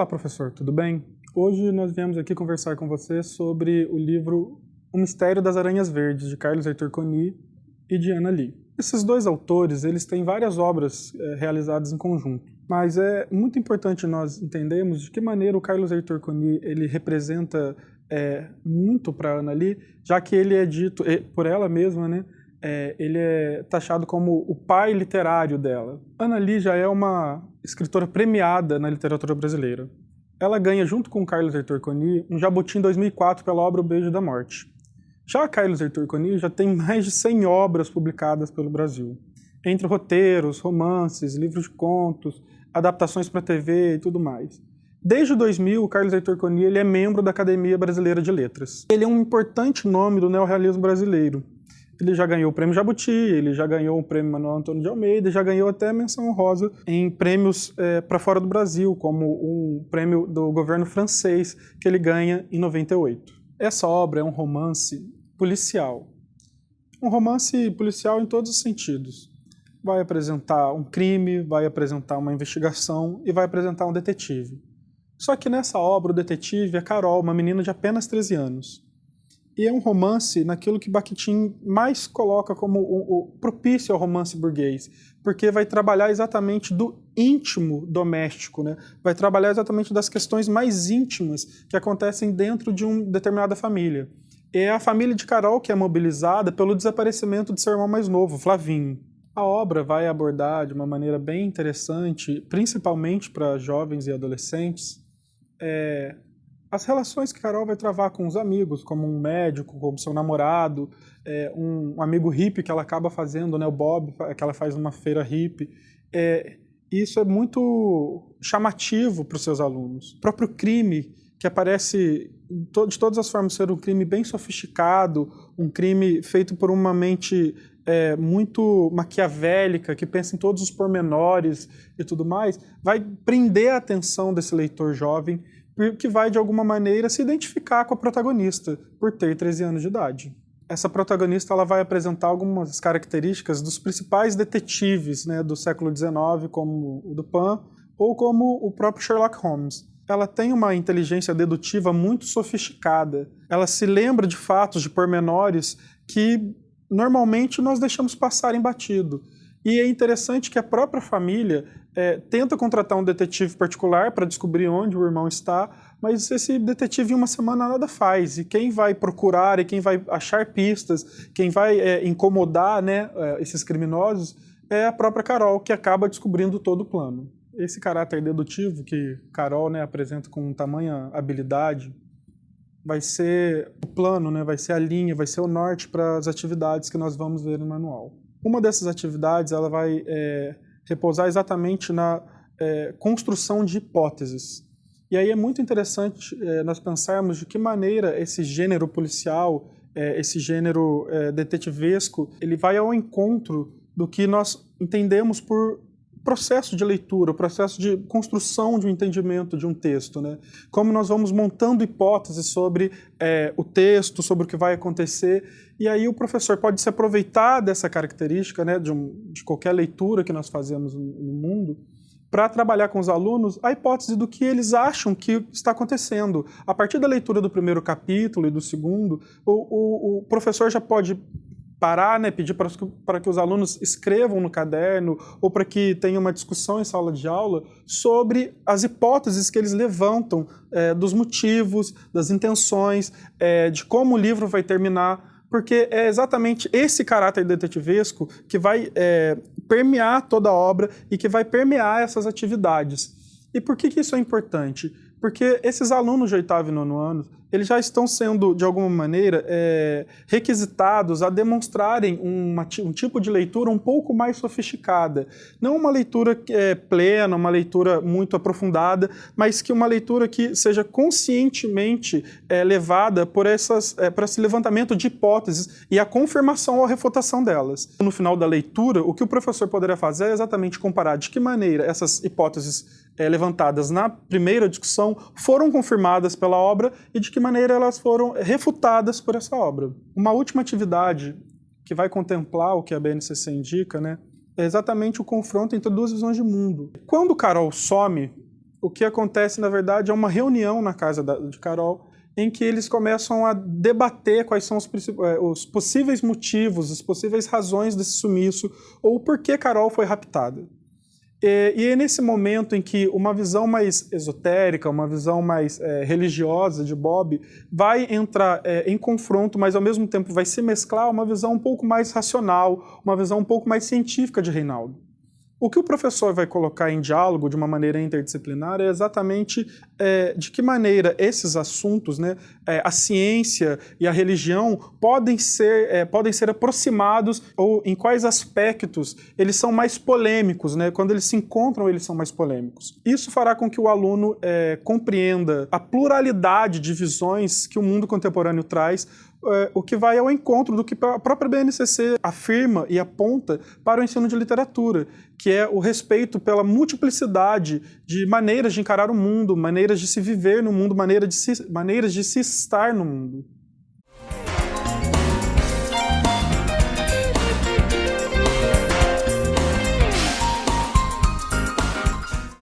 Olá, professor, tudo bem? Hoje nós viemos aqui conversar com você sobre o livro O Mistério das Aranhas Verdes, de Carlos Heitor Coni e de Ana Lee. Esses dois autores, eles têm várias obras realizadas em conjunto, mas é muito importante nós entendermos de que maneira o Carlos Heitor Coni ele representa muito para Ana Lee, já que ele é dito por ela mesma, né? Ele é taxado como o pai literário dela. Ana Lee já é uma escritora premiada na literatura brasileira. Ela ganha, junto com Carlos Heitor Coni, um Jabuti em 2004 pela obra O Beijo da Morte. Já Carlos Heitor Coni já tem mais de 100 obras publicadas pelo Brasil, entre roteiros, romances, livros de contos, adaptações para TV e tudo mais. Desde 2000, o Carlos Heitor Coni ele é membro da Academia Brasileira de Letras. Ele é um importante nome do neorrealismo brasileiro. Ele já ganhou o prêmio Jabuti, ele já ganhou o prêmio Manuel Antônio de Almeida, já ganhou até menção honrosa em prêmios para fora do Brasil, como um prêmio do governo francês, que ele ganha em 98. Essa obra é um romance policial. Um romance policial em todos os sentidos. Vai apresentar um crime, vai apresentar uma investigação e vai apresentar um detetive. Só que nessa obra o detetive é Carol, uma menina de apenas 13 anos. E é um romance naquilo que Bakhtin mais coloca como o propício ao romance burguês, porque vai trabalhar exatamente do íntimo doméstico, né? Vai trabalhar exatamente das questões mais íntimas que acontecem dentro de uma determinada família. É a família de Carol que é mobilizada pelo desaparecimento de seu irmão mais novo, Flavinho. A obra vai abordar de uma maneira bem interessante, principalmente para jovens e adolescentes, as relações que Carol vai travar com os amigos, como um médico, como seu namorado, um amigo hippie que ela acaba fazendo, né, o Bob, que ela faz numa feira hippie. Isso é muito chamativo para os seus alunos. O próprio crime, que aparece de todas as formas ser um crime bem sofisticado, um crime feito por uma mente muito maquiavélica, que pensa em todos os pormenores e tudo mais, vai prender a atenção desse leitor jovem, que vai, de alguma maneira, se identificar com a protagonista, por ter 13 anos de idade. Essa protagonista ela vai apresentar algumas características dos principais detetives, né, do século XIX, como o Dupin, ou como o próprio Sherlock Holmes. Ela tem uma inteligência dedutiva muito sofisticada. Ela se lembra de fatos, de pormenores, que normalmente nós deixamos passar em batido. E é interessante que a própria família tenta contratar um detetive particular para descobrir onde o irmão está, mas esse detetive em uma semana nada faz. E quem vai procurar e quem vai achar pistas, quem vai incomodar, né, esses criminosos, é a própria Carol, que acaba descobrindo todo o plano. Esse caráter dedutivo que Carol, né, apresenta com tamanha habilidade vai ser o plano, né, vai ser a linha, vai ser o norte para as atividades que nós vamos ver no manual. Uma dessas atividades ela vai repousar exatamente na construção de hipóteses. E aí é muito interessante nós pensarmos de que maneira esse gênero policial, esse gênero detetivesco, ele vai ao encontro do que nós entendemos por processo de leitura, o processo de construção de um entendimento de um texto, né? Como nós vamos montando hipóteses sobre o texto, sobre o que vai acontecer, e aí o professor pode se aproveitar dessa característica, né, de qualquer leitura que nós fazemos no mundo, para trabalhar com os alunos a hipótese do que eles acham que está acontecendo. A partir da leitura do primeiro capítulo e do segundo, o professor já pode parar, né, pedir para que os alunos escrevam no caderno ou para que tenha uma discussão em sala de aula sobre as hipóteses que eles levantam dos motivos, das intenções, de como o livro vai terminar, porque é exatamente esse caráter detetivesco que vai permear toda a obra e que vai permear essas atividades. E por que isso é importante? Porque esses alunos de 8º e 9º ano, eles já estão sendo, de alguma maneira, requisitados a demonstrarem um tipo de leitura um pouco mais sofisticada. Não uma leitura plena, uma leitura muito aprofundada, mas que uma leitura que seja conscientemente levada por esse levantamento de hipóteses e a confirmação ou a refutação delas. No final da leitura, o que o professor poderia fazer é exatamente comparar de que maneira essas hipóteses levantadas na primeira discussão foram confirmadas pela obra e de que maneira elas foram refutadas por essa obra. Uma última atividade que vai contemplar o que a BNCC indica, né, é exatamente o confronto entre duas visões de mundo. Quando Carol some, o que acontece, na verdade, é uma reunião na casa de Carol, em que eles começam a debater quais são os possíveis motivos, as possíveis razões desse sumiço, ou por que Carol foi raptada. E é nesse momento em que uma visão mais esotérica, uma visão mais religiosa de Bob vai entrar em confronto, mas ao mesmo tempo vai se mesclar uma visão um pouco mais racional, uma visão um pouco mais científica de Reinaldo. O que o professor vai colocar em diálogo de uma maneira interdisciplinar é exatamente de que maneira esses assuntos, né, a ciência e a religião, podem ser aproximados, ou em quais aspectos eles são mais polêmicos, né? Quando eles se encontram, eles são mais polêmicos. Isso fará com que o aluno compreenda a pluralidade de visões que o mundo contemporâneo traz, o que vai ao encontro do que a própria BNCC afirma e aponta para o ensino de literatura, que é o respeito pela multiplicidade de maneiras de encarar o mundo, maneiras de se viver no mundo, maneiras de se estar no mundo.